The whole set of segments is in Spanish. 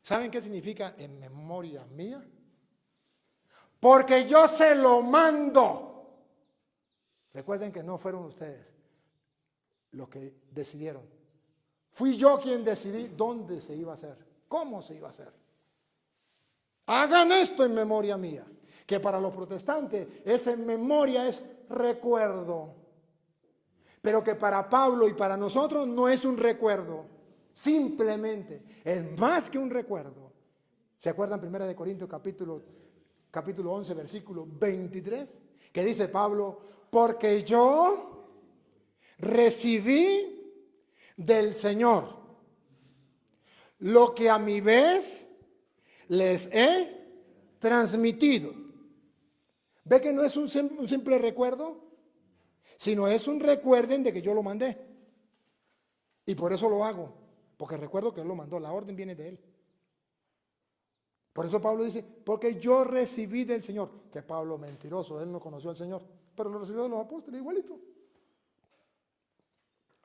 ¿Saben qué significa en memoria mía? Porque yo se lo mando. Recuerden que no fueron ustedes los que decidieron. Fui yo quien decidí dónde se iba a hacer, cómo se iba a hacer. Hagan esto en memoria mía. Que para los protestantes esa memoria es recuerdo. Pero que para Pablo y para nosotros no es un recuerdo. Simplemente es más que un recuerdo. ¿Se acuerdan 1 Corintios capítulo 11, versículo 23? Que dice Pablo, porque yo recibí del Señor lo que a mi vez les he transmitido. ¿Ve que no es un simple recuerdo? Sino es un recuerden de que yo lo mandé. Y por eso lo hago. Porque recuerdo que Él lo mandó. La orden viene de Él. Por eso Pablo dice, porque yo recibí del Señor. Que Pablo mentiroso, él no conoció al Señor. Pero lo recibió de los apóstoles igualito.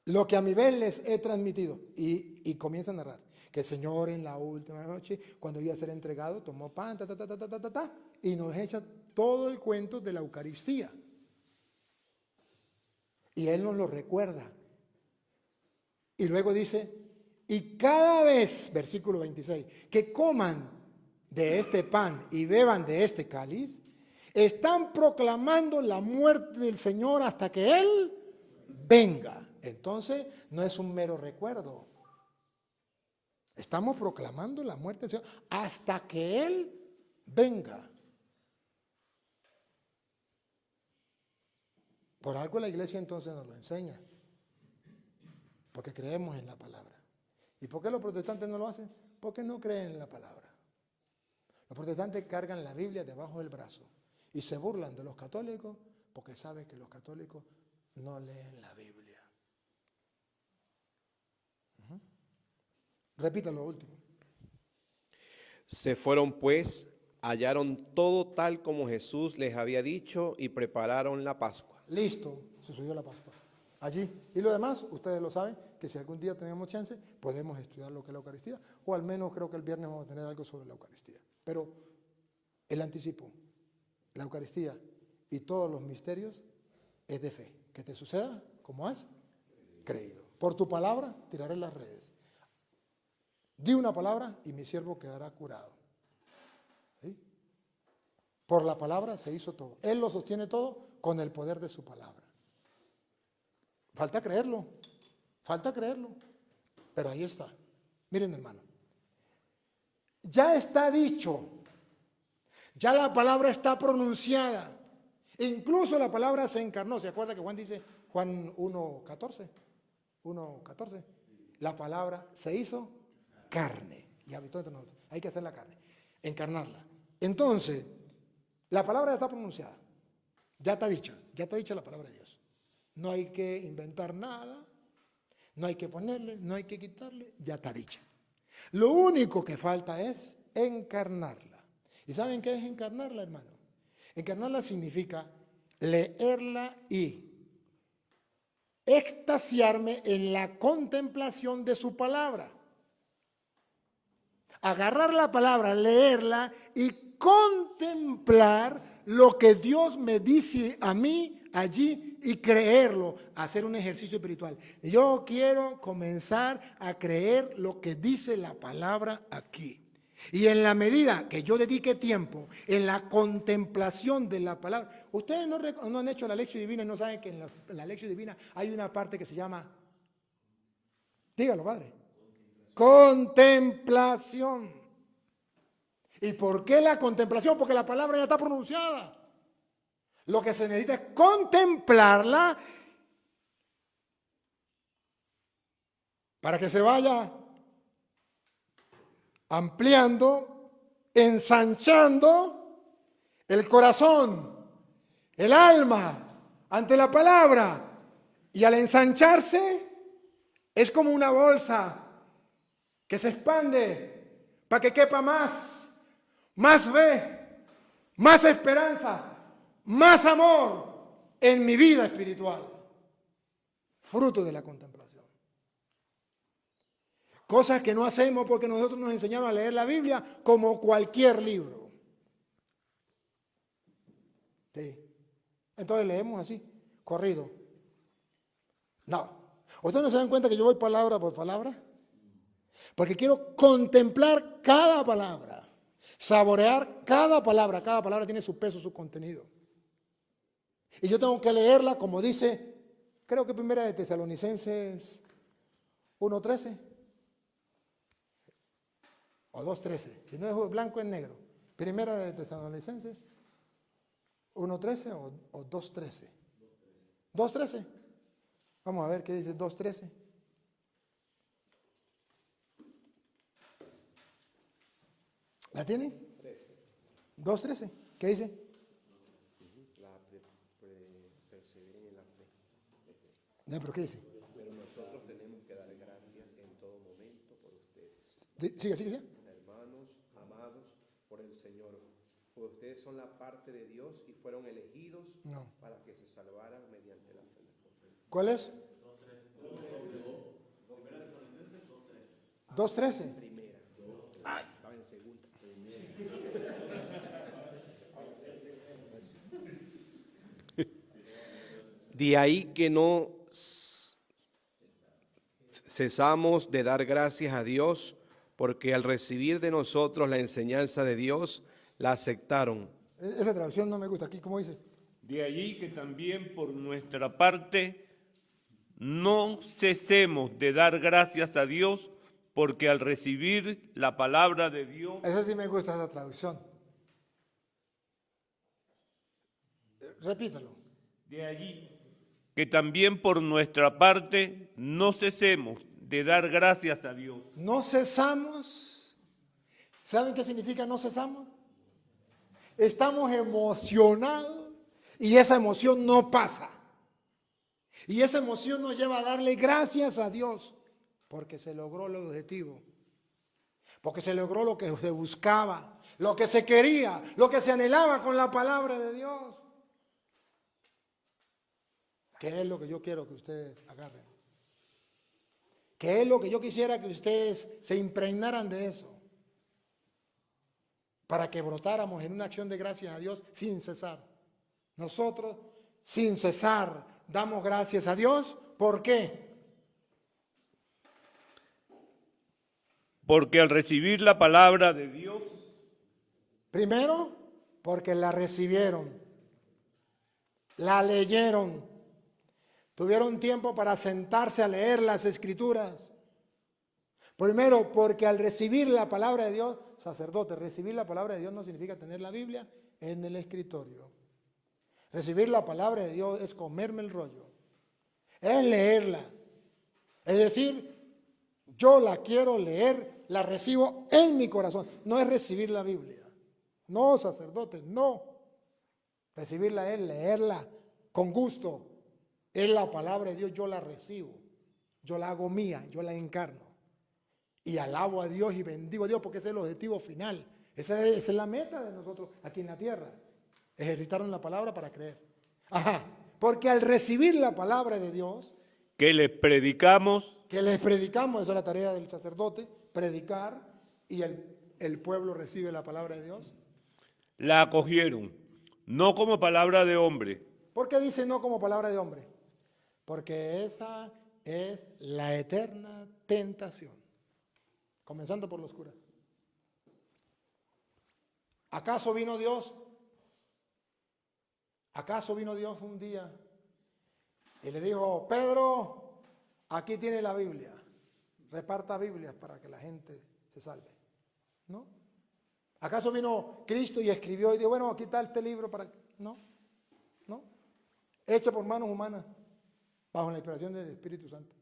Lo que a mi vez les he transmitido. Y comienza a narrar. Que el Señor en la última noche, cuando iba a ser entregado, tomó pan, y nos echa todo el cuento de la Eucaristía. Y Él nos lo recuerda. Y luego dice, y cada vez, versículo 26, que coman de este pan y beban de este cáliz, están proclamando la muerte del Señor hasta que Él venga. Entonces, no es un mero recuerdo. Estamos proclamando la muerte del Señor hasta que Él venga. Por algo la iglesia entonces nos lo enseña. Porque creemos en la palabra. ¿Y por qué los protestantes no lo hacen? Porque no creen en la palabra. Los protestantes cargan la Biblia debajo del brazo y se burlan de los católicos porque saben que los católicos no leen la Biblia. Repita lo último. Se fueron pues, hallaron todo tal como Jesús les había dicho y prepararon la Pascua. Listo, se subió la Pascua. Allí. Y lo demás, ustedes lo saben, que si algún día tenemos chance, podemos estudiar lo que es la Eucaristía, o al menos creo que el viernes vamos a tener algo sobre la Eucaristía. Pero el anticipo, la Eucaristía y todos los misterios es de fe. Que te suceda como has creído. Por tu palabra tiraré las redes. Di una palabra y mi siervo quedará curado. ¿Sí? Por la palabra se hizo todo. Él lo sostiene todo con el poder de su palabra. Falta creerlo, pero ahí está. Miren, hermano, ya está dicho, ya la palabra está pronunciada, incluso la palabra se encarnó. ¿Se acuerda que Juan dice, Juan 1:14, la palabra se hizo carne y habitó entre nosotros? Hay que hacer la carne, encarnarla. Entonces, la palabra ya está pronunciada, ya está dicha la palabra de Dios. No hay que inventar nada, no hay que ponerle, no hay que quitarle, ya está dicha. Lo único que falta es encarnarla. ¿Y saben qué es encarnarla, hermano? Encarnarla significa leerla y extasiarme en la contemplación de su palabra. Agarrar la palabra, leerla y contemplar lo que Dios me dice a mí allí y creerlo, hacer un ejercicio espiritual. Yo quiero comenzar a creer lo que dice la palabra aquí. Y en la medida que yo dedique tiempo en la contemplación de la palabra, ustedes no han hecho la lección divina y no saben que en la lección divina hay una parte que se llama, dígalo, padre, contemplación. ¿Y por qué la contemplación? Porque la palabra ya está pronunciada. Lo que se necesita es contemplarla para que se vaya ampliando, ensanchando el corazón, el alma ante la palabra. Y al ensancharse es como una bolsa que se expande para que quepa más fe, más esperanza, más amor en mi vida espiritual, fruto de la contemplación. Cosas que no hacemos porque nosotros nos enseñaron a leer la Biblia como cualquier libro. Sí. Entonces leemos así, corrido. No. ¿Ustedes no se dan cuenta que yo voy palabra por palabra? Porque quiero contemplar cada palabra, saborear cada palabra. Cada palabra tiene su peso, su contenido. Y yo tengo que leerla como dice, creo que primera de Tesalonicenses 1:13 o 2:13. Si no es blanco, es negro. Primera de Tesalonicenses 1:13 o 2:13. 2:13. Vamos a ver qué dice 2:13. ¿La tienen? 2:13. ¿Qué dice? Perseveren en la fe. No, pero ¿qué dice? Pero nosotros tenemos que dar gracias en todo momento por ustedes, Sigue, sigue, sigue. hermanos amados por el Señor, pues ustedes son la parte de Dios y fueron elegidos No. para que se salvaran mediante la fe. ¿Cuál es? 2:13. Primera. Estaba en segunda. De ahí que no cesamos de dar gracias a Dios, porque al recibir de nosotros la enseñanza de Dios, la aceptaron. Esa traducción no me gusta. Aquí, ¿cómo dice? De allí que también por nuestra parte no cesemos de dar gracias a Dios, porque al recibir la palabra de Dios, Esa sí me gusta, esa traducción. Repítalo. de allí que también por nuestra parte no cesemos de dar gracias a Dios. No cesamos. ¿Saben qué significa no cesamos? Estamos emocionados y esa emoción no pasa. Y esa emoción nos lleva a darle gracias a Dios porque se logró el objetivo. Porque se logró lo que se buscaba, lo que se quería, lo que se anhelaba con la palabra de Dios. ¿Qué es lo que yo quiero que ustedes agarren? ¿Qué es lo que yo quisiera que ustedes se impregnaran de eso? Para que brotáramos en una acción de gracias a Dios sin cesar. Nosotros, sin cesar, damos gracias a Dios. ¿Por qué? Porque al recibir la palabra de Dios, Primero, porque la recibieron, la leyeron, tuvieron tiempo para sentarse a leer las Escrituras. Primero, porque al recibir la palabra de Dios, sacerdote, recibir la palabra de Dios no significa tener la Biblia en el escritorio. Recibir la palabra de Dios es comerme el rollo, es leerla. Es decir, yo la quiero leer, la recibo en mi corazón. No es recibir la Biblia. No, sacerdote, no. Recibirla es leerla con gusto. Es la palabra de Dios, yo la recibo. Yo la hago mía, yo la encarno. Y alabo a Dios y bendigo a Dios porque ese es el objetivo final. Esa es la meta de nosotros aquí en la tierra. Ejercitaron la palabra para creer. Ajá, porque al recibir la palabra de Dios, que les predicamos, que les predicamos, esa es la tarea del sacerdote, predicar, y el pueblo recibe la palabra de Dios. la acogieron, no como palabra de hombre, ¿Por qué dice no como palabra de hombre? Porque esa es la eterna tentación, comenzando por los curas. ¿Acaso vino Dios? ¿Acaso vino Dios un día y le dijo, Pedro, aquí tiene la Biblia, reparta Biblias para que la gente se salve? ¿No? ¿Acaso vino Cristo y escribió y dijo, bueno, aquí está este libro para... No, no. Hecho por manos humanas, bajo la inspiración del Espíritu Santo.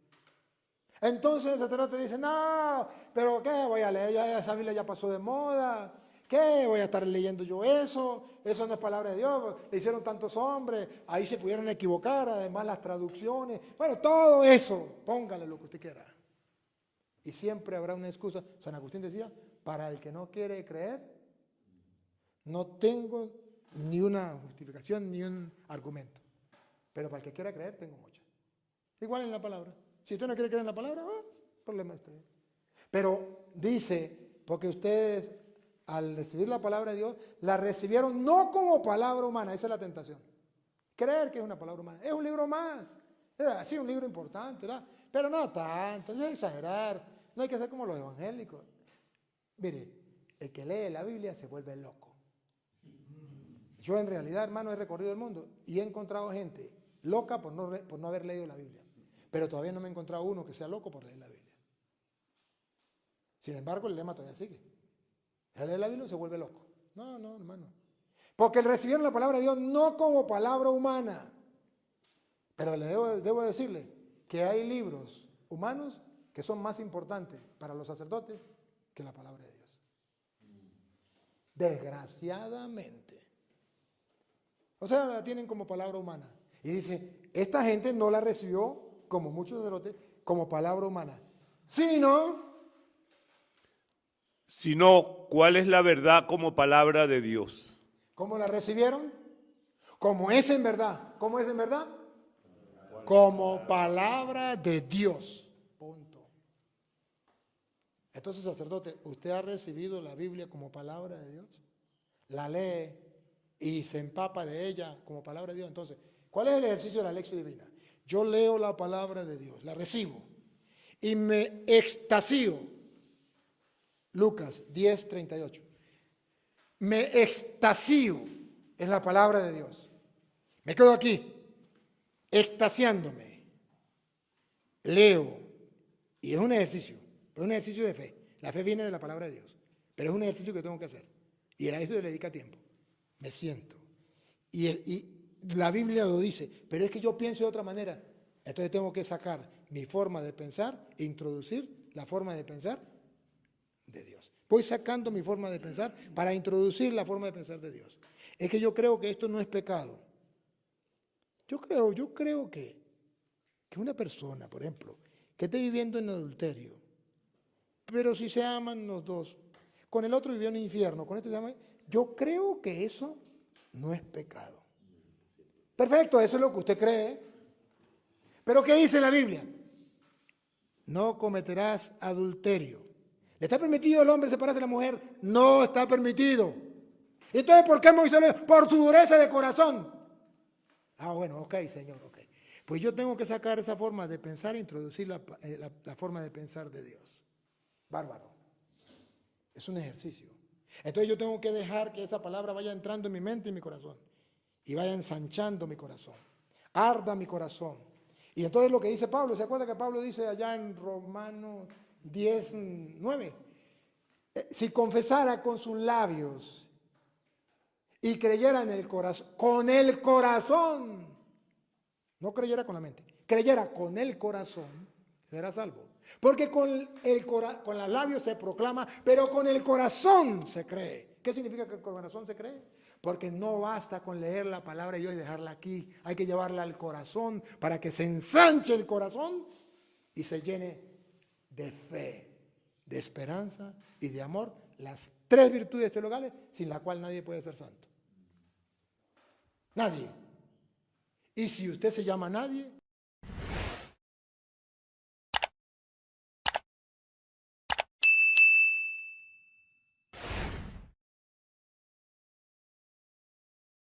Entonces el sacerdote dice, no, pero ¿qué voy a leer? Ya esa Biblia ya pasó de moda. ¿Qué voy a estar leyendo yo eso? Eso no es palabra de Dios. Le hicieron tantos hombres, ahí se pudieron equivocar, además las traducciones. Bueno, todo eso, póngale lo que usted quiera. Y siempre habrá una excusa. San Agustín decía, para el que no quiere creer, no tengo ni una justificación ni un argumento. Pero para el que quiera creer, tengo mucho. Igual en la palabra. Si usted no quiere creer en la palabra, problema de usted. Pero dice, porque ustedes al recibir la palabra de Dios, la recibieron no como palabra humana, esa es la tentación. Creer que es una palabra humana. Es un libro más. Sí, un libro importante, ¿verdad? Pero no tanto, es exagerar. No hay que ser como los evangélicos. Mire, el que lee la Biblia se vuelve loco. Yo en realidad, hermano, he recorrido el mundo y he encontrado gente loca por no haber leído la Biblia. Pero todavía no me he encontrado uno que sea loco por leer la Biblia. Sin embargo, el lema todavía sigue. El lee la Biblia se vuelve loco. No, hermano. Porque recibieron la palabra de Dios no como palabra humana. Pero debo decirle que hay libros humanos que son más importantes para los sacerdotes que la palabra de Dios. Desgraciadamente. O sea, la tienen como palabra humana. Y dice, esta gente no la recibió, como muchos sacerdotes, como palabra humana, sino, ¿cuál es la verdad como palabra de Dios? ¿cómo la recibieron? Como es en verdad. ¿Cómo es en verdad? Como palabra de Dios. Punto. Entonces, sacerdote, ¿usted ha recibido la Biblia como palabra de Dios? La lee y se empapa de ella como palabra de Dios. Entonces, ¿cuál es el ejercicio de la lección divina? Yo leo la palabra de Dios, la recibo y me extasío. Lucas 10:38. Me extasío en la palabra de Dios. Me quedo aquí, extasiándome. Leo. Y es un ejercicio de fe. La fe viene de la palabra de Dios. Pero es un ejercicio que tengo que hacer. Y a eso le dedica tiempo. Me siento. Y la Biblia lo dice, pero es que yo pienso de otra manera. Entonces tengo que sacar mi forma de pensar e introducir la forma de pensar de Dios. Voy sacando mi forma de pensar para introducir la forma de pensar de Dios. Es que yo creo que esto no es pecado. Yo creo que una persona, por ejemplo, que esté viviendo en adulterio, pero si se aman los dos, con el otro vivió en el infierno, con este se ama, yo creo que eso no es pecado. Perfecto, eso es lo que usted cree. Pero ¿qué dice la Biblia? No cometerás adulterio. ¿Le está permitido al hombre separarse de la mujer? No está permitido. Entonces, ¿por qué Moisés lo hizo? Por su dureza de corazón. Ah, bueno, ok, Señor, ok. Pues yo tengo que sacar esa forma de pensar e introducir la forma de pensar de Dios. Bárbaro. Es un ejercicio. Entonces yo tengo que dejar que esa palabra vaya entrando en mi mente y mi corazón. Y vaya ensanchando mi corazón. Arda mi corazón. Y entonces lo que dice Pablo, ¿se acuerda que Pablo dice allá en Romanos 10:9? Si confesara con sus labios y creyera en el corazón, con el corazón, no creyera con la mente, creyera con el corazón, será salvo. Porque con los labios se proclama, pero con el corazón se cree. ¿Qué significa que con el corazón se cree? Porque no basta con leer la palabra de Dios y dejarla aquí. Hay que llevarla al corazón para que se ensanche el corazón y se llene de fe, de esperanza y de amor. Las tres virtudes teologales sin la cual nadie puede ser santo. Nadie. Y si usted se llama nadie,